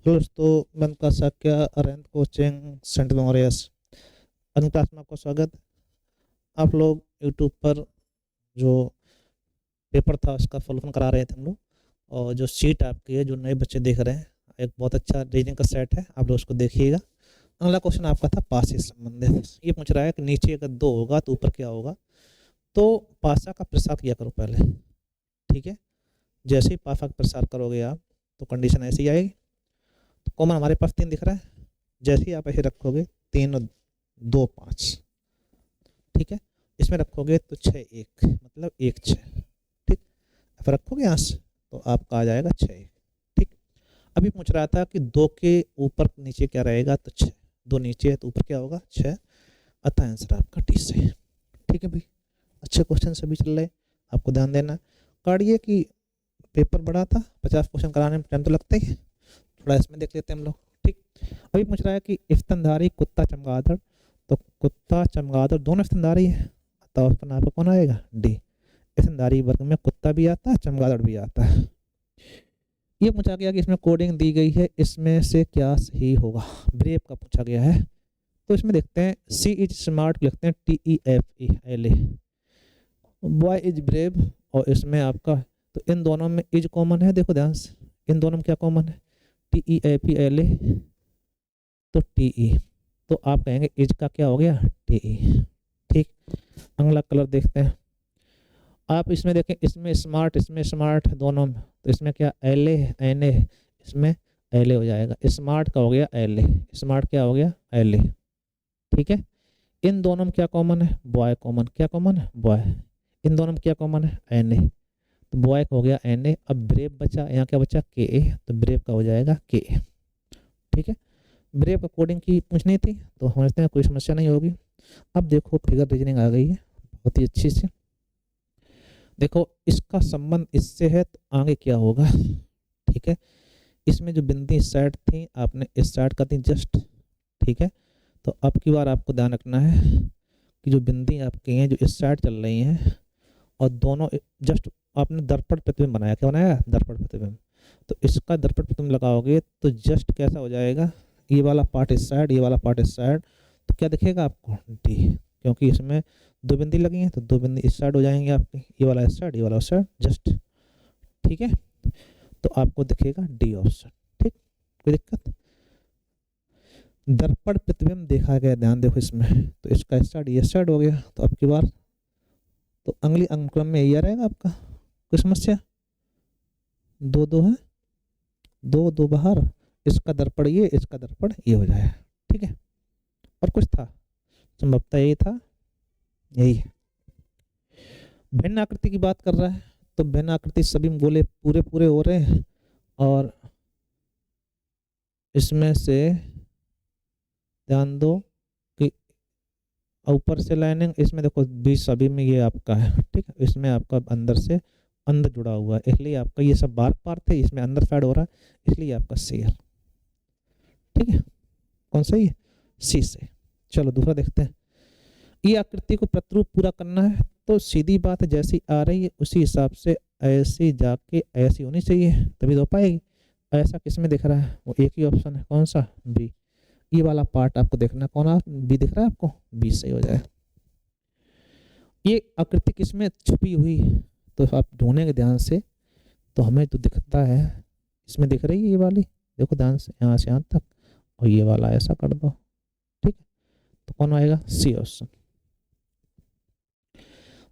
Hello दोस्तों, मैं उनका Sakya aren't coaching centre memories. आज क्लास में आपका स्वागत। आप लोग यूट्यूब पर जो पेपर था उसका सॉल्यूशन करा रहे थे हम लोग, और जो सीट आपकी है, जो नए बच्चे देख रहे हैं, एक बहुत अच्छा रीजनिंग का सेट है, आप लोग उसको देखिएगा। अगला क्वेश्चन आपका था पासे से संबंधित। ये पूछ रहा है कि नीचे अगर 2 होगा तो ऊपर क्या होगा। तो पासा का प्रसार किया करो पहले, ठीक है। जैसे ही पासा का प्रसार करोगे आप, तो कंडीशन ऐसी आएगी। तो कॉमन हमारे पास 3 दिख रहा है। जैसे ही आप ऐसे रखोगे 3 और 2 5, ठीक है। इसमें रखोगे तो 6 1, मतलब 1 6, ठीक। अब रखोगे यहाँ से तो आपका आ जाएगा 6 1, ठीक। अभी पूछ रहा था कि 2 के ऊपर नीचे क्या रहेगा, तो 6। 2 नीचे है तो ऊपर क्या होगा, 6। अतः आंसर आपका डी से, ठीक है भाई। अच्छे क्वेश्चन सभी चल रहे, आपको ध्यान देना। काढ़िए कि पेपर बड़ा था, 50 क्वेश्चन कराने में टाइम तो लगता ही है, थोड़ा इसमें देख लेते हैं हम लोग, ठीक। अभी पूछ रहा है कि स्तनधारी कुत्ता चमगादड़, तो कुत्ता चमगादड़ दोनों स्तनधारी है, तो उसका नाम कौन आएगा, डी। स्तनधारी वर्ग में कुत्ता भी आता है, चमगादड़ भी आता है। ये पूछा गया कि इसमें कोडिंग दी गई है, इसमें से क्या सही होगा। ब्रेव का पूछा गया है, तो इसमें देखते हैं सी इज स्मार्ट लिखते हैं TEFE, बॉय इज ब्रेव, और इसमें आपका, तो इन दोनों में इज कॉमन है, देखो ध्यान से, इन दोनों में क्या कॉमन है, TEFE, तो TE, तो आप कहेंगे इज का क्या हो गया, TE, ठीक। अगला कलर देखते हैं आप, इसमें देखें, इसमें स्मार्ट दोनों में, तो इसमें क्या LA NA, इसमें LA हो जाएगा। स्मार्ट का हो गया LA, स्मार्ट क्या हो गया LA, ठीक है। इन दोनों में क्या कॉमन है, बॉय कॉमन, क्या कॉमन है, बॉय। इन दोनों में क्या कॉमन है, NA, तो बॉय का हो गया NA। अब ब्रेव बचा, यहाँ क्या बचा, KA, तो ब्रेव का हो जाएगा KA, ठीक है। ब्रेव का कोडिंग की पूछनी थी, तो समझते हैं कोई समस्या नहीं होगी। अब देखो फिगर रीजनिंग आ गई है बहुत ही अच्छी से। देखो इसका संबंध इससे है, तो आगे क्या होगा, ठीक है। इसमें जो बिंदी साइड थी, आपने इस साइड का थी जस्ट, ठीक है। तो अब की बार आपको ध्यान रखना है कि जो बिंदी आपकी हैं जो इस साइड चल रही हैं, और दोनों जस्ट आपने दर्पण प्रतिबिंब बनाया, क्या बनाया, दर्पण प्रतिबिंब। तो इसका दर्पण प्रतिबिंब लगाओगे तो जस्ट कैसा हो जाएगा, ये वाला पार्ट इस साइड, ये वाला पार्ट इस साइड, तो क्या दिखेगा आपको, डी। क्योंकि इसमें 2 बिंदी लगी हैं, तो 2 बिंदी इस साइड हो जाएंगे आपके, ये वाला इस साइड, ये वाला उस साइड, जस्ट, ठीक है। तो आपको दिखेगा डी ऑप्शन, ठीक। कोई दिक्कत, दर्पण प्रतिबिंब देखा गया, ध्यान देखो इसमें, तो इसका इस साइड ये साइड हो गया। तो अब की बार तो अगली अनुक्रम में यही रहेगा आपका, कोई समस्या, 2 2 है, 2 2 बाहर, इसका दर्पण ये, इसका दर्पण ये हो जाए, ठीक है। और कुछ था, संभवतः यही था, यही है। भिन्न आकृति की बात कर रहा है, तो भिन्न आकृति सभी में गोले पूरे पूरे हो रहे हैं, और इसमें से ध्यान दो कि ऊपर से लाइनिंग, इसमें देखो बीच सभी में ये आपका है, ठीक है। इसमें आपका अंदर से अंदर जुड़ा हुआ है, इसलिए आपका ये सब बार पार थे, इसमें अंदर साइड हो रहा है, इसलिए आपका सी है, ठीक है। कौन सही है, सी से। चलो दूसरा देखते हैं। ये आकृति को प्रतिरूप पूरा करना है, तो सीधी बात है, जैसी आ रही है उसी हिसाब से ऐसी जाके ऐसी होनी चाहिए, तभी तो हो पाएगी। ऐसा किसमें दिख रहा है, वो एक ही ऑप्शन है, कौन सा, बी। ये वाला पार्ट आपको देखना, कौन आ बी दिख रहा है आपको, बी सही हो जाए। ये आकृति किसमें छुपी हुई है, तो आप ढूंढेंगे ध्यान से, तो हमें तो दिखता है, इसमें दिख रही है ये वाली, देखो ध्यान से, यहाँ से यहाँ तक, और ये वाला ऐसा कर दो, ठीक है। तो कौन आएगा, सी ऑप्शन।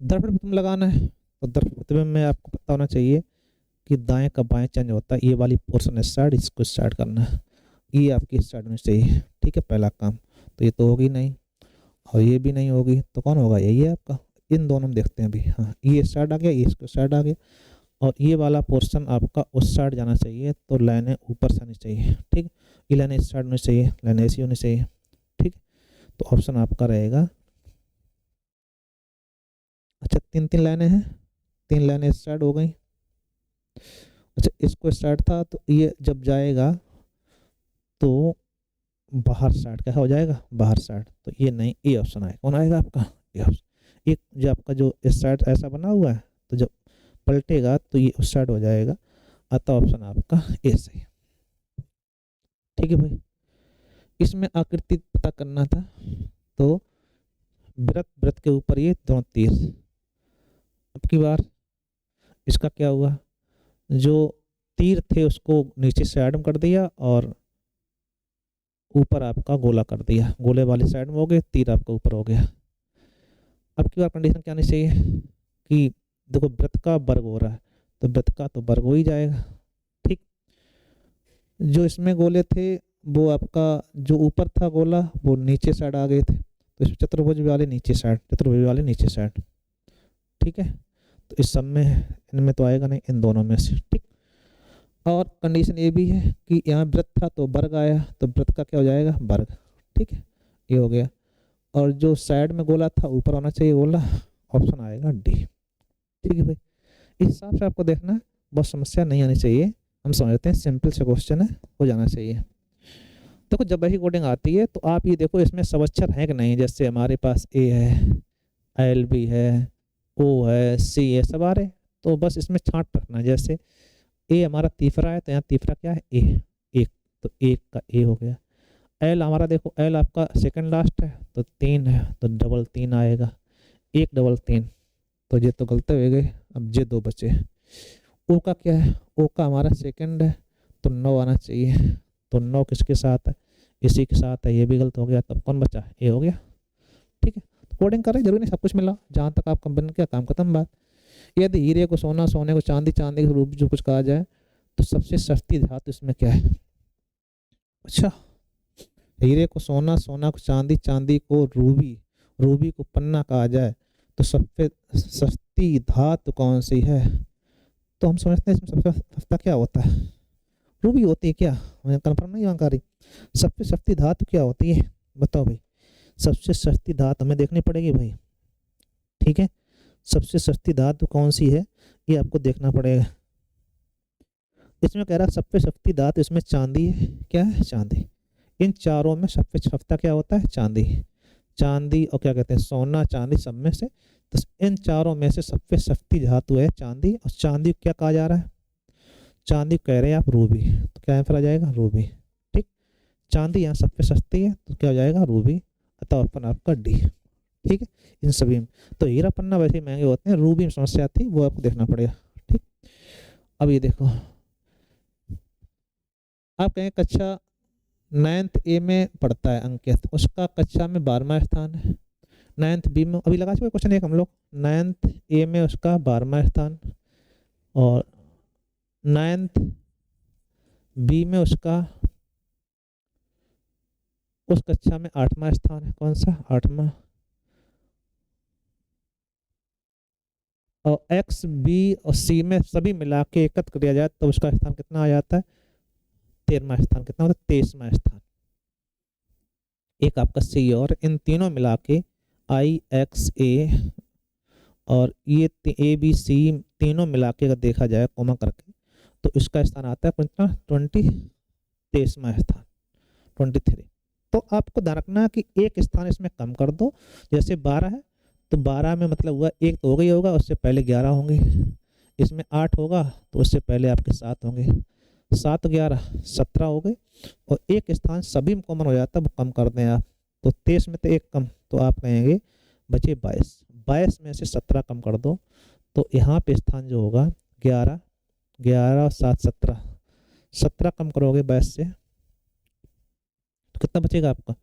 दर्पण प्रतिबिंब लगाना है, तो दर्पण प्रतिबिंब में आपको पता होना चाहिए कि दाएं का बाएं चेंज होता है, ये वाली पोर्शन इस साइड, इसको इस साइड करना है, ये आपकी इस साइड में चाहिए, ठीक है। पहला काम तो ये तो होगी नहीं, और ये भी नहीं होगी, तो कौन होगा, यही है आपका। इन दोनों में देखते हैं अभी, हाँ ये इस साइड आ गया, ये इसको साइड आ गया, और ये वाला पोर्शन आपका उस साइड जाना चाहिए, तो लाइनें ऊपर से आनी चाहिए, ठीक। ये लाइनें इस साइड होनी चाहिए, लाइनें ऐसी होनी चाहिए, ठीक। तो ऑप्शन आपका रहेगा, अच्छा 3 3 लाइनें हैं, 3 लाइनें इस साइड हो गई। अच्छा इसको स्टार्ट था, तो ये जब जाएगा तो बाहर साइड क्या हो जाएगा, बाहर साइड, तो ये नहीं, ए ऑप्शन आएगा, कौन आएगा आपका, ए ऑप्शन। एक जो आपका जो इस साइड ऐसा बना हुआ है, तो जब पलटेगा तो ये उस साइड हो जाएगा, अतः ऑप्शन आपका ए सही। ठीक है भाई। इसमें आकृति पता करना था, तो वृत्त, वृत्त के ऊपर ये दोनों तीर। अब की बार इसका क्या हुआ, जो तीर थे उसको नीचे साइड में कर दिया और ऊपर आपका गोला कर दिया, गोले वाली साइड में हो गए, तीर आपका ऊपर हो गया। अब की बार कंडीशन क्या आनी चाहिए कि देखो वृत्त का वर्ग हो रहा है, तो वृत्त का तो वर्ग हो ही जाएगा। ठीक, जो इसमें गोले थे वो आपका जो ऊपर था गोला वो नीचे साइड आ गए थे, तो इसमें चतुर्भुज वाले नीचे साइड, चतुर्भुज वाले नीचे साइड। ठीक है, तो इस सब में इनमें तो आएगा नहीं, इन दोनों में से। ठीक, और कंडीशन ये भी है कि यहाँ वृत्त था तो वर्ग आया, तो वृत्त का क्या हो जाएगा, वर्ग। ठीक है, ये हो गया। और जो साइड में गोला था ऊपर होना चाहिए गोला, ऑप्शन आएगा डी। ठीक है भाई, इस हिसाब से आपको देखना है, बहुत समस्या नहीं आनी चाहिए, हम समझते हैं सिंपल से क्वेश्चन है, हो जाना चाहिए। देखो जब ऐसी कोडिंग आती है तो आप ये देखो इसमें सब अक्षर हैं कि नहीं, जैसे हमारे पास ए है, एल बी है, ओ है, सी है, सब आ रहे, तो बस इसमें छांट रखना। जैसे ए हमारा तीसरा है तो यहाँ तीसरा क्या है, ए, एक, तो एक का ए हो गया। एल हमारा देखो, एल आपका सेकंड लास्ट है तो 3 है, तो डबल 3 आएगा, एक डबल 3, तो ये तो गलत हो गए, अब ये 2 बचे। ओ का क्या है, ओ का हमारा सेकंड है तो 9 आना चाहिए, तो 9 किसके साथ है, इसी के साथ है, ये भी गलत हो गया, तब कौन बचा, ए हो गया। ठीक है, तो कोडिंग कर रहे जरूरी नहीं सब कुछ मिला, जहाँ तक आप कंपनी क्या काम खत्म बात। यदि हीरे को सोना, सोने को चांदी, चांदी के रूप जो कुछ कहा जाए, तो सबसे सस्ती धातु इसमें क्या है। अच्छा, हीरे को सोना, सोना को चांदी, चांदी को रूबी, रूबी को पन्ना कहा जाए, तो सबसे सस्ती धातु कौन सी है, तो हम समझते हैं इसमें सबसे सस्ता क्या होता है, रूबी होती है क्या, मुझे कन्फर्म नहीं जानकारी। सबसे सस्ती धातु क्या होती है बताओ भाई, सबसे सस्ती धातु हमें देखनी पड़ेगी भाई। ठीक है, सबसे सस्ती धातु कौन सी है ये आपको देखना पड़ेगा। इसमें कह रहा है सबसे सस्ती धातु, इसमें चांदी है, क्या है, चांदी। इन चारों में सबसे सस्ता क्या होता है, चांदी। चांदी और क्या कहते हैं, सोना, चांदी, सब में से, तो इन चारों में से सबसे सस्ती धातु है चांदी। और चांदी क्या कहा जा रहा है, चांदी कह रहे हैं आप रूबी, तो क्या आंसर आ जाएगा, रूबी। ठीक, चांदी यहाँ सबसे सस्ती है तो क्या हो जाएगा, रूबी, अतः ऑप्शन आपका डी। ठीक है, इन सभी में तो हीरा पन्ना वैसे ही महंगे होते हैं, रूबी में समस्या थी, वो आपको देखना पड़ेगा। ठीक, अब ये देखो, आप कहें कक्षा 9th ए में पढ़ता है अंकित, उसका कक्षा में 12वां स्थान है। 9th बी में अभी लगा चुके क्वेश्चन एक हम लोग, 9th ए में उसका 12वां स्थान, और 9th बी में उसका उस कक्षा में 8वां स्थान है। कौन सा, 8वां। और एक्स, बी और सी में सभी मिला के एकत्र किया जाए तो उसका स्थान कितना आ जाता है, 13वां स्थान। कितना होता है, 23वां स्थान। एक आपका सी, और इन तीनों मिला के आई, एक्स, ए और ये ए, बी, सी तीनों मिला के अगर देखा जाए कोमा करके, तो इसका स्थान आता है कितना, 23वां स्थान, 23। तो आपको ध्यान रखना है कि एक स्थान इसमें कम कर दो, जैसे 12 है तो 12 में मतलब हुआ एक तो हो गई होगा, उससे पहले 11 होंगे। इसमें 8 होगा तो उससे पहले आपके 7 होंगे, 7 11 17 हो गए, और एक स्थान सभी में कॉमन हो जाता है, वो कम कर दें आप, तो 23 में तो एक कम, तो आप कहेंगे बचे 22। 22 में से 17 कम कर दो, तो यहाँ पे स्थान जो होगा 11, 11 और 7 17, 17 कम करोगे 22 से तो कितना बचेगा आपका,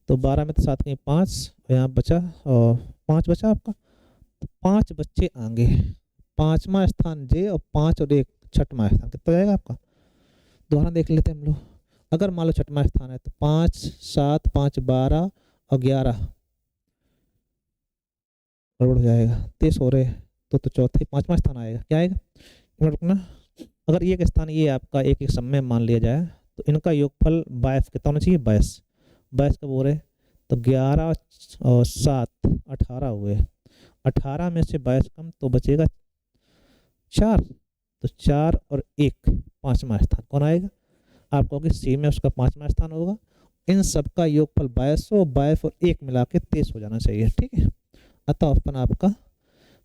तो 12 में तो 7 कहीं 5, यहाँ बचा और 5 बचा आपका, तो 5 बच्चे आएंगे। 5वां स्थान जे, और 5 और 1 6वां स्थान, कितना जाएगा आपका, दोबारा देख लेते हैं हम लोग। अगर मान लो 6वां स्थान है तो 5 7 5 12 और 11 गड़बड़ हो जाएगा, 23 हो रहे, तो चौथे 5वां स्थान आएगा, क्या आएगा, रुकना। अगर एक स्थान ये आपका एक एक समय मान लिया जाए तो इनका योगफल 22 कितना होना चाहिए, 22। 22 कब हो रहे, तो 11 और 7 18 हुए, 18 में से 22 कम तो बचेगा 4, तो 4 और 1 5वां स्थान कौन आएगा, आप कहोगे सी में उसका 5वां स्थान होगा। इन सब का योगफल 2200, 22 और 1 मिला के 23 हो जाना चाहिए। ठीक है, अतः ऑप्शन आपका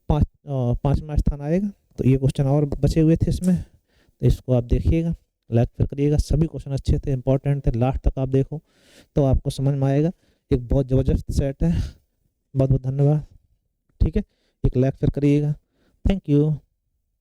5वां स्थान आएगा। तो ये क्वेश्चन और बचे हुए थे इसमें, तो इसको आप देखिएगा। लाइक फिर करिएगा। सभी क्वेश्चन अच्छे थे, इंपॉर्टेंट थे, लास्ट तक आप देखो तो आपको समझ में आएगा। एक बहुत ज़बरदस्त सेट है। बहुत बहुत धन्यवाद। ठीक है, एक लाइक फिर करिएगा। Thank you.